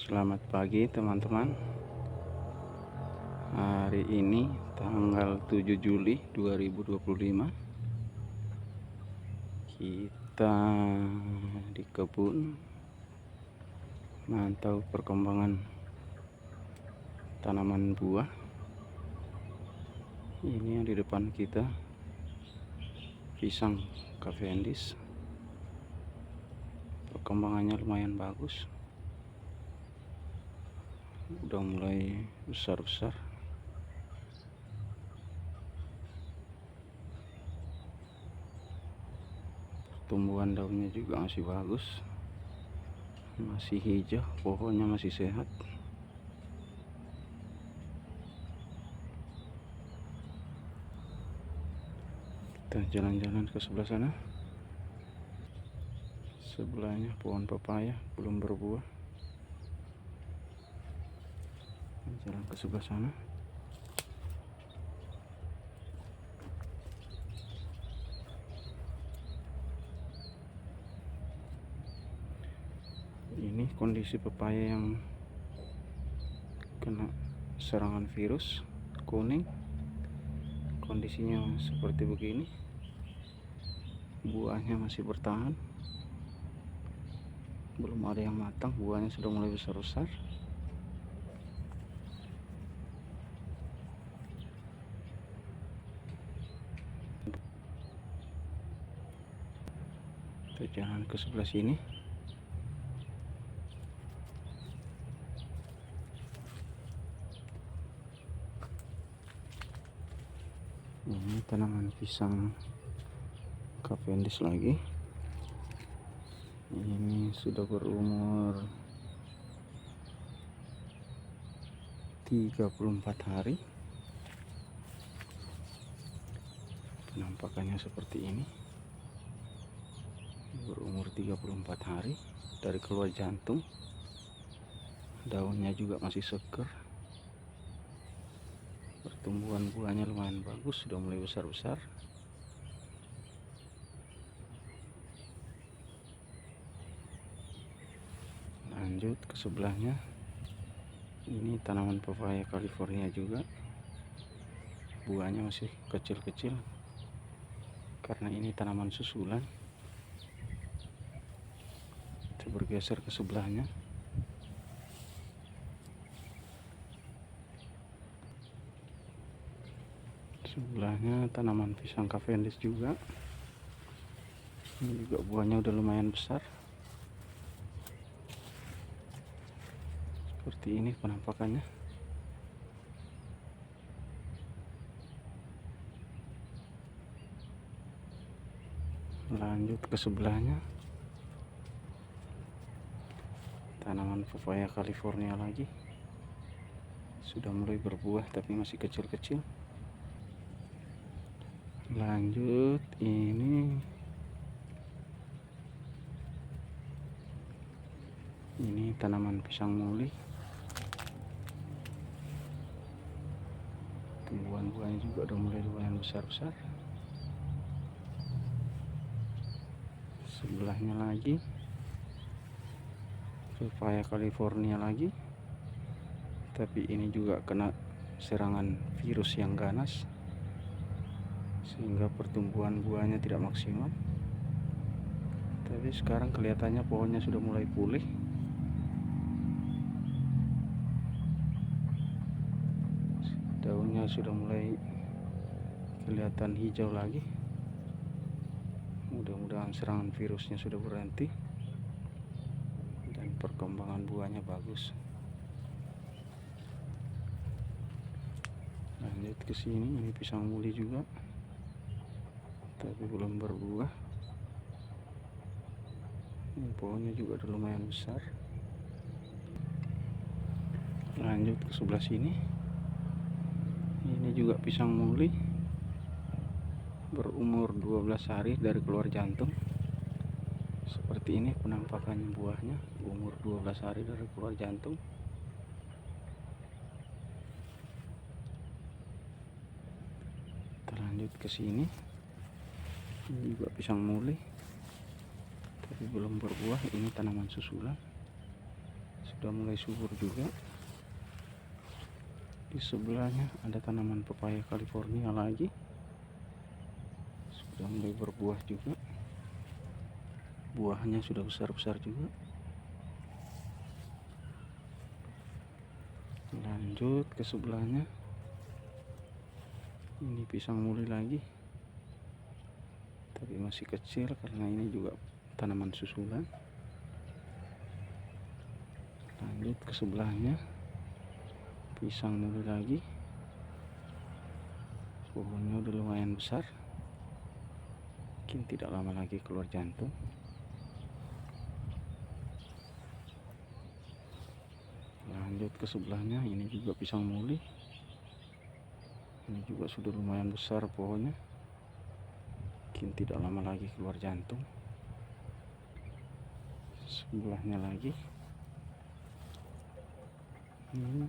Selamat pagi teman-teman. Hari ini tanggal 7 Juli 2025. Kita di kebun mantau perkembangan tanaman buah. Ini yang di depan kita pisang Cavendish. Perkembangannya lumayan bagus. Udah mulai besar-besar. Tumbuhan daunnya juga masih bagus, masih hijau, pohonnya masih sehat. Kita jalan-jalan ke sebelah sana. Sebelahnya pohon pepaya belum berbuah. Jalan ke sebelah sana. Ini kondisi pepaya yang kena serangan virus kuning. Kondisinya seperti begini. Buahnya masih bertahan, belum ada yang matang. Buahnya sudah mulai besar-besar. Kita jalan ke sebelah sini. Ini tanaman pisang Cavendish lagi. Ini sudah berumur 34 hari. Penampakannya seperti ini. Berumur 34 hari, dari keluar jantung. Daunnya juga masih seger. Pertumbuhan buahnya lumayan bagus, sudah mulai besar-besar. Lanjut ke sebelahnya. Ini tanaman pepaya California juga. Buahnya masih kecil-kecil karena ini tanaman susulan. Kita bergeser ke sebelahnya. Sebelahnya tanaman pisang Cavendish juga. Ini juga buahnya udah lumayan besar. Seperti ini penampakannya. Lanjut ke sebelahnya. Tanaman pepaya California lagi. Sudah mulai berbuah tapi masih kecil-kecil. Lanjut, ini tanaman pisang muli. Tumbuhan buahnya juga udah mulai lumayan besar-besar. Sebelahnya lagi pepaya California lagi, tapi ini juga kena serangan virus yang ganas sehingga pertumbuhan buahnya tidak maksimal. Tapi sekarang kelihatannya pohonnya sudah mulai pulih. Daunnya sudah mulai kelihatan hijau lagi. Mudah-mudahan serangan virusnya sudah berhenti dan perkembangan buahnya bagus. Lanjut ke sini, ini pisang muli juga, tapi belum berbuah. Ini pohonnya juga udah lumayan besar. Lanjut ke sebelah sini. Ini juga pisang muli, berumur 12 hari dari keluar jantung. Seperti ini penampakan buahnya, umur 12 hari dari keluar jantung. Kita lanjut ke sini. Ini juga pisang muli, tapi belum berbuah. Ini tanaman susulan. sudah mulai subur juga. Di sebelahnya ada tanaman pepaya California lagi, sudah mulai berbuah juga. Buahnya sudah besar-besar juga. Lanjut ke sebelahnya, ini pisang muli lagi, tapi masih kecil karena ini juga tanaman susulan. Lanjut ke sebelahnya, pisang muli lagi, pohonnya udah lumayan besar, mungkin tidak lama lagi keluar jantung. Lanjut ke sebelahnya, ini juga pisang muli, ini juga sudah lumayan besar pohonnya, mungkin tidak lama lagi keluar jantung. Sebelahnya lagi, ini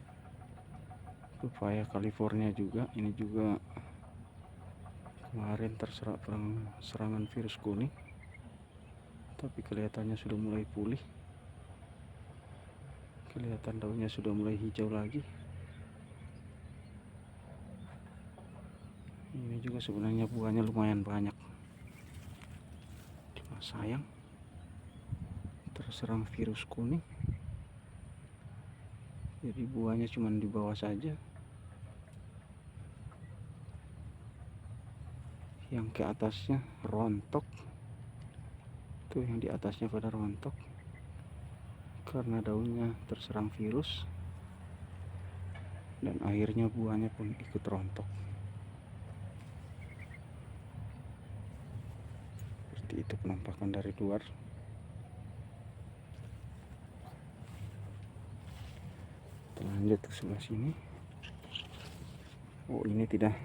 pepaya California juga, ini juga kemarin terserang serangan virus kuning, tapi kelihatannya sudah mulai pulih. Kelihatan daunnya sudah mulai hijau lagi. Ini juga sebenarnya buahnya lumayan banyak, cuma sayang terserang virus kuning, jadi buahnya cuma di bawah saja. Yang ke atasnya rontok, tuh yang di atasnya pada rontok karena daunnya terserang virus, dan akhirnya buahnya pun ikut rontok. Seperti itu penampakan dari luar. Kita lanjut ke sebelah sini. Oh, ini tidak,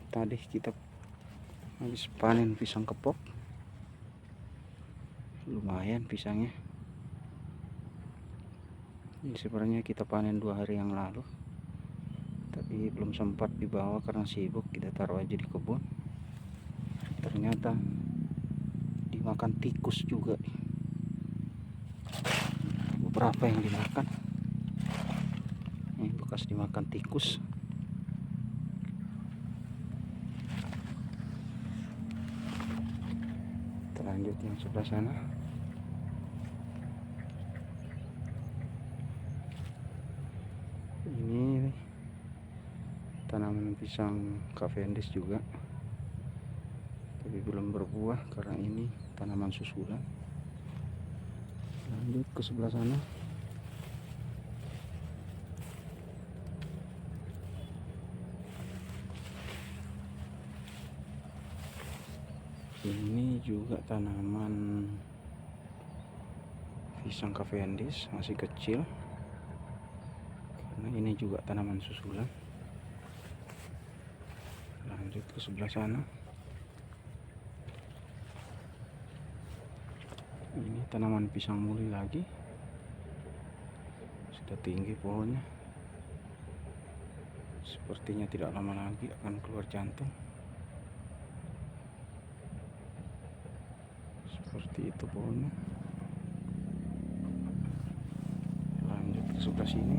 tadi kita habis panen pisang kepok, lumayan pisangnya. Ini sebenarnya kita panen 2 hari yang lalu, tapi belum sempat dibawa karena sibuk, kita taruh aja di kebun. Ternyata dimakan tikus juga, beberapa yang dimakan. Ini bekas dimakan tikus. Kita lanjut yang sebelah sana. Ini tanaman pisang Cavendish juga, tapi belum berbuah karena ini tanaman susulan. Lanjut ke sebelah sana. Ini juga tanaman pisang Cavendish, masih kecil karena ini juga tanaman susulan. Lanjut ke sebelah sana. Ini tanaman pisang muli lagi, sudah tinggi pohonnya, sepertinya tidak lama lagi akan keluar jantung. Seperti itu pohonnya. Lanjut ke sebelah sini.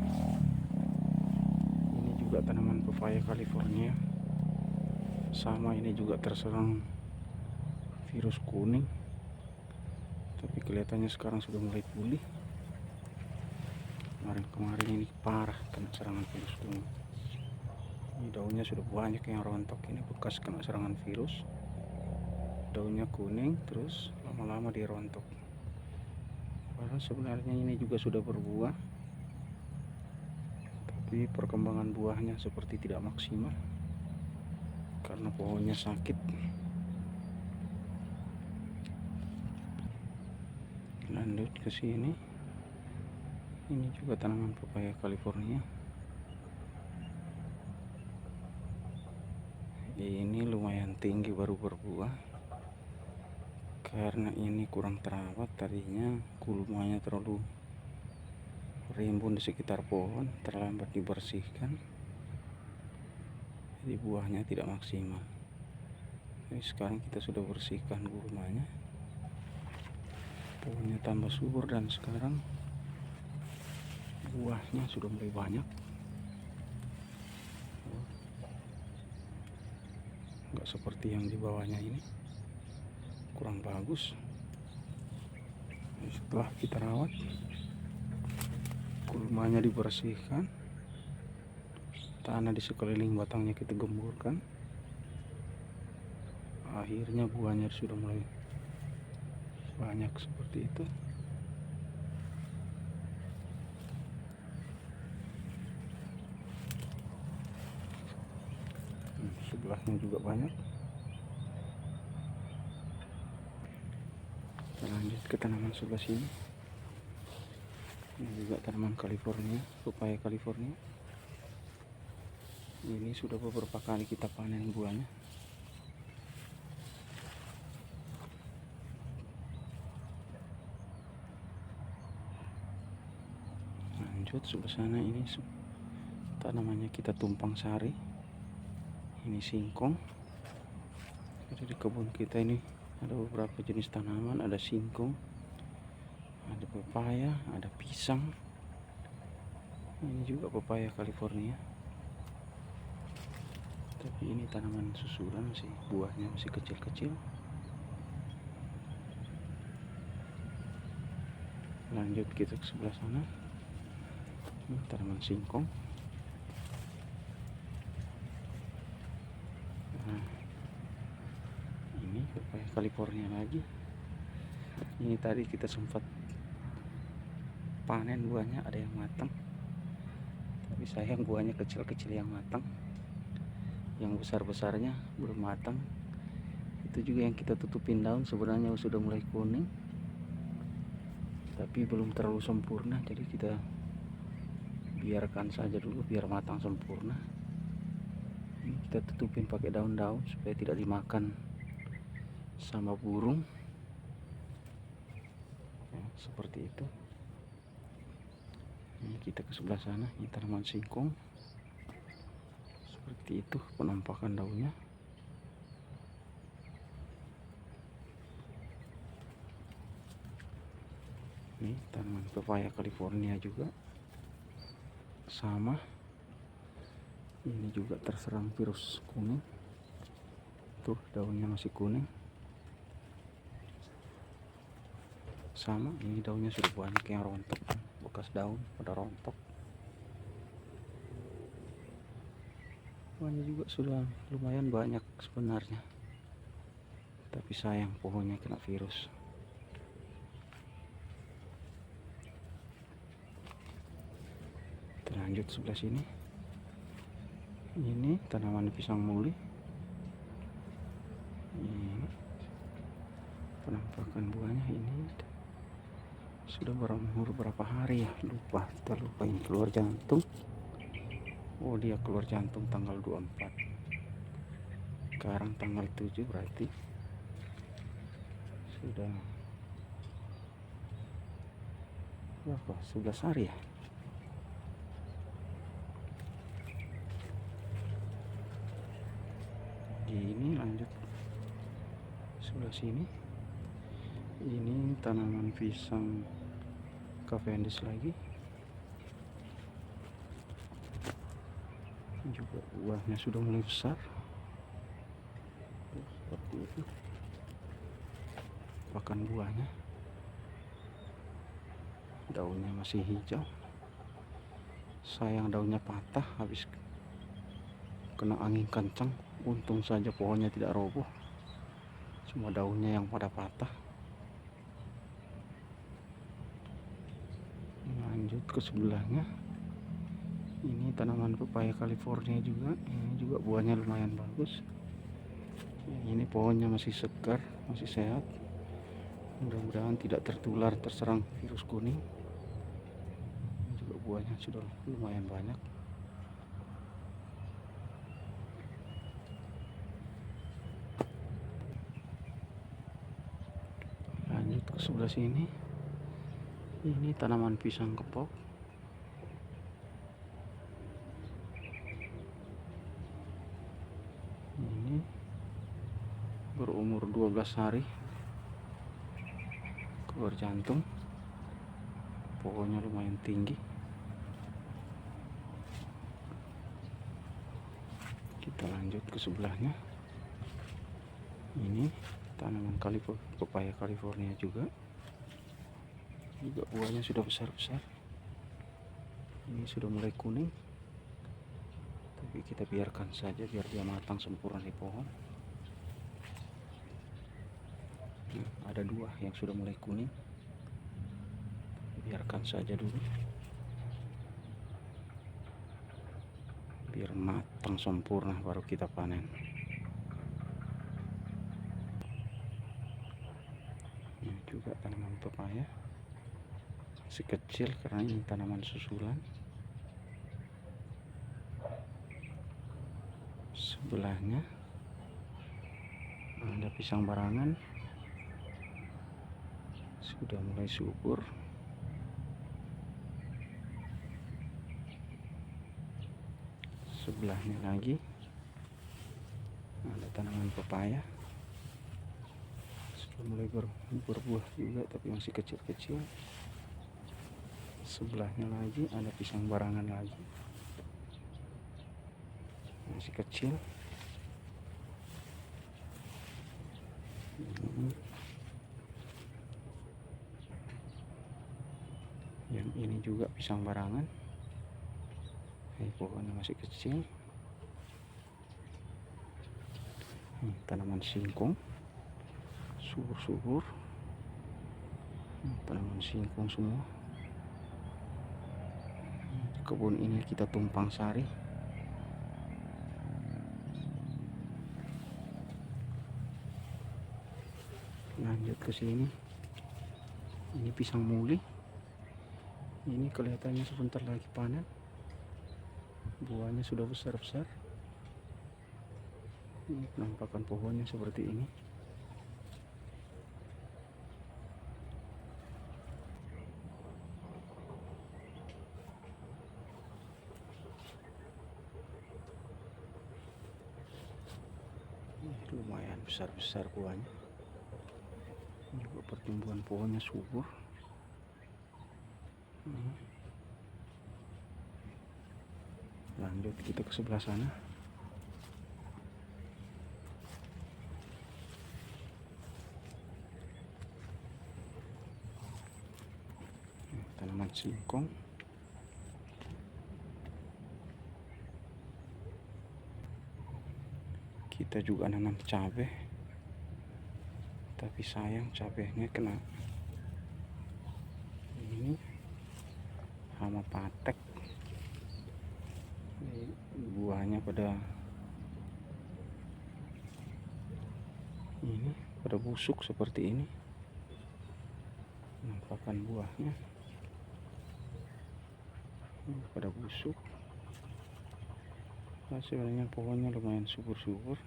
Ini juga tanaman pepaya California, sama ini juga terserang virus kuning, tapi kelihatannya sekarang sudah mulai pulih. Kemarin ini parah kena serangan virus kuning. Ini daunnya sudah banyak yang rontok, ini bekas kena serangan virus. Daunnya kuning terus lama-lama dia rontok. Padahal sebenarnya ini juga sudah berbuah, tapi perkembangan buahnya seperti tidak maksimal karena pohonnya sakit. Lanjut ke sini. Ini juga tanaman pepaya California. Ini lumayan tinggi baru berbuah. Karena ini kurang terawat, tadinya kulmanya terlalu rimbun di sekitar pohon, terlambat dibersihkan, jadi buahnya tidak maksimal. Jadi sekarang kita sudah bersihkan gulmanya. pohonnya tambah subur dan sekarang buahnya sudah mulai banyak. Nggak seperti yang di bawahnya ini, kurang bagus. Setelah kita rawat, kulmanya dibersihkan, tanah di sekeliling batangnya kita gemburkan, akhirnya buahnya sudah mulai banyak seperti itu. Sebelahnya juga banyak. Kita lanjut ke tanaman sebelah sini. Ini juga tanaman California, pepaya California. Ini sudah beberapa kali kita panen buahnya. Lanjut sebelah sana, ini tanamannya kita tumpang sari. Ini singkong. Jadi di kebun kita ini ada beberapa jenis tanaman, ada singkong, ada pepaya, ada pisang. Ini juga pepaya California. Tapi ini tanaman susulan sih, buahnya masih kecil-kecil. Lanjut kita ke sebelah sana. Ini tanaman singkong. Nah, ini pepaya California lagi. Ini tadi kita sempat panen buahnya, ada yang matang. Tapi sayang buahnya kecil-kecil yang matang. Yang besar-besarnya belum matang. Itu juga yang kita tutupin daun, sebenarnya sudah mulai kuning, tapi belum terlalu sempurna, jadi kita biarkan saja dulu biar matang sempurna. Ini kita tutupin pakai daun-daun supaya tidak dimakan sama burung ya, seperti itu. Ini kita ke sebelah sana, ini tanaman singkong. Seperti itu penampakan daunnya. Ini tanaman pepaya California juga sama. Ini juga terserang virus kuning. Tuh daunnya masih kuning. Sama, ini daunnya sudah banyak yang rontok, bekas daun pada rontok. Buahnya juga sudah lumayan banyak sebenarnya, tapi sayang pohonnya kena virus. Kita lanjut sebelah sini. Ini tanaman pisang muli. Ini penampakan buahnya, ini sudah berumur berapa hari ya, lupa, kita lupain. Keluar jantung. Oh, dia keluar jantung tanggal 24. Sekarang tanggal 7, berarti sudah berapa? 11 hari ya. Ini lanjut sebelah sini. Ini tanaman pisang Cavendish lagi. Juga buahnya sudah mulai besar seperti itu. Pakan buahnya, daunnya masih hijau. Sayang daunnya patah habis kena angin kencang. Untung saja pohonnya tidak roboh, cuma daunnya yang pada patah. Lanjut ke sebelahnya. Ini tanaman pepaya California juga. Ini juga buahnya lumayan bagus. Ini pohonnya masih segar, masih sehat. Mudah-mudahan tidak terserang virus kuning. Ini juga buahnya sudah lumayan banyak. Lanjut ke sebelah sini. Ini tanaman pisang kepok. Ini berumur 12 hari. keluar jantung. Pohonnya lumayan tinggi. Kita lanjut ke sebelahnya. Ini tanaman pepaya California juga buahnya sudah besar-besar. Ini sudah mulai kuning, tapi kita biarkan saja biar dia matang sempurna di pohon. Nah, ada 2 yang sudah mulai kuning, biarkan saja dulu biar matang sempurna baru kita panen. Ini juga tanaman pepaya, masih kecil karena ini tanaman susulan. Sebelahnya ada pisang barangan, sudah mulai subur. Sebelahnya lagi ada tanaman pepaya, sudah mulai berbuah juga tapi masih kecil-kecil. Sebelahnya lagi ada pisang barangan lagi, masih kecil. Yang ini juga pisang barangan, pohonnya masih kecil. Tanaman singkong subur-subur, tanaman singkong semua. Kebun ini kita tumpang sari. Lanjut ke sini, ini pisang muli. Ini kelihatannya sebentar lagi panen, buahnya sudah besar-besar. Ini penampakan pohonnya seperti ini. Lumayan besar-besar buahnya. Juga pertumbuhan pohonnya subur. Lanjut kita ke sebelah sana. Tanaman singkong. Kita juga nanam cabai, tapi sayang cabainya kena ini hama patek. Buahnya pada busuk seperti ini. Penampakan buahnya pada busuk. Sebenarnya pohonnya lumayan subur-subur.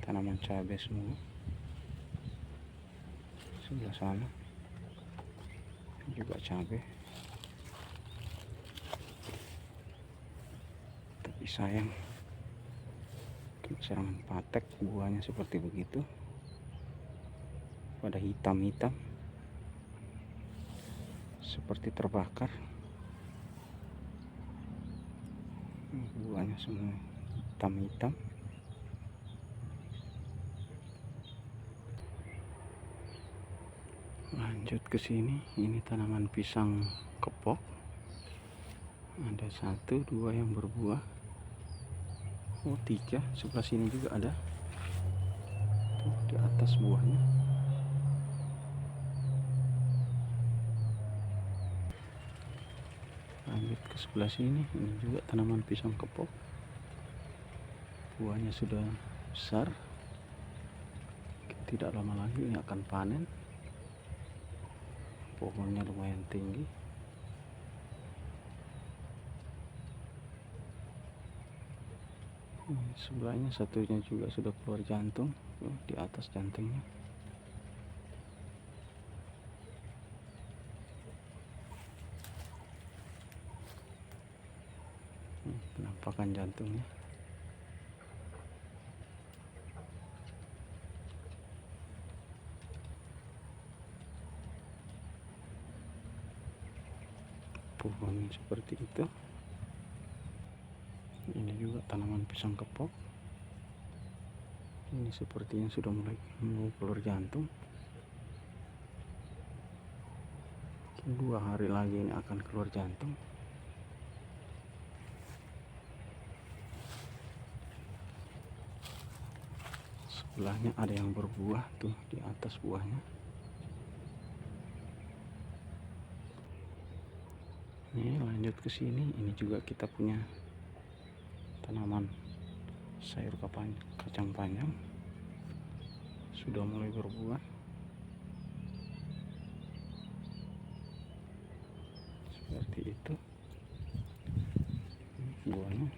Tanaman cabai semua. Sebelah sana juga cabai, tapi sayang kena serangan patek. Buahnya seperti begitu, pada hitam-hitam seperti terbakar. Buahnya semua hitam-hitam. Lanjut ke sini, ini tanaman pisang kepok. Ada 1, 2 yang berbuah. 3, sebelah sini juga ada. Tuh, di atas buahnya. Lanjut ke sebelah sini, ini juga tanaman pisang kepok. Buahnya sudah besar. Tidak lama lagi ini akan panen. Pohonnya lumayan tinggi. Sebelahnya satunya juga sudah keluar jantung, di atas jantungnya. Penampakan jantungnya. pohonnya seperti itu. Ini juga tanaman pisang kepok. Ini sepertinya sudah mulai mau keluar jantung. 2 hari lagi ini akan keluar jantung. Sebelahnya ada yang berbuah tuh di atas buahnya. Ini lanjut ke sini, ini juga kita punya tanaman sayur kacang panjang sudah mulai berbuah seperti itu buahnya.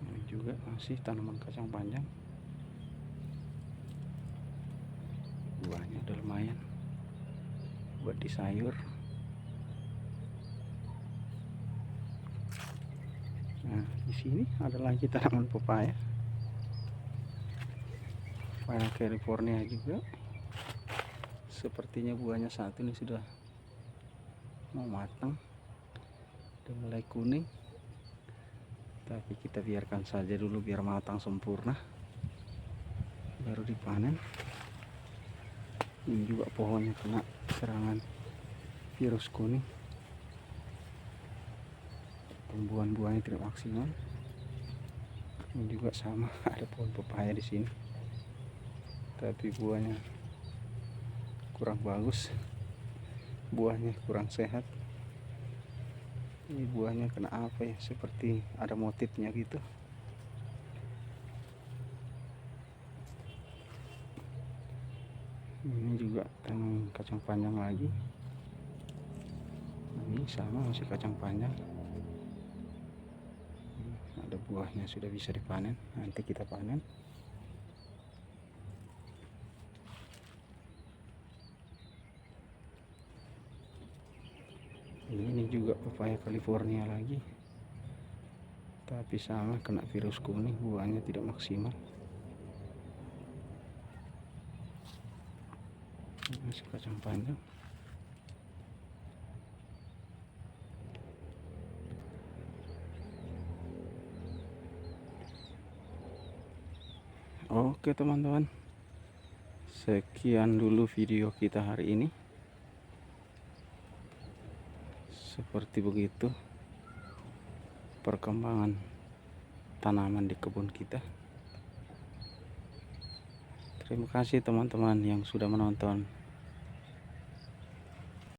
Ini juga masih tanaman kacang panjang, buahnya udah lumayan buat di sayur. Nah, di sini ada lagi tanaman pepaya California juga. Sepertinya buahnya saat ini sudah mau matang, udah mulai kuning, tapi kita biarkan saja dulu biar matang sempurna baru dipanen. Ini juga pohonnya kena serangan virus kuning, tumbuhan buahnya tidak maksimal. Ini juga sama, ada pohon pepaya di sini, tapi buahnya kurang bagus, buahnya kurang sehat. Ini buahnya kena apa ya, seperti ada motifnya gitu. Ini juga tanaman kacang panjang lagi. Ini sama, masih kacang panjang. Ada buahnya sudah bisa dipanen, nanti kita panen. Ini juga pepaya California lagi, tapi sama kena virus kuning, buahnya tidak maksimal. Masih kacang panjang. Oke teman-teman, sekian dulu video kita hari ini. Seperti begitu perkembangan tanaman di kebun kita. Terima kasih teman-teman yang sudah menonton.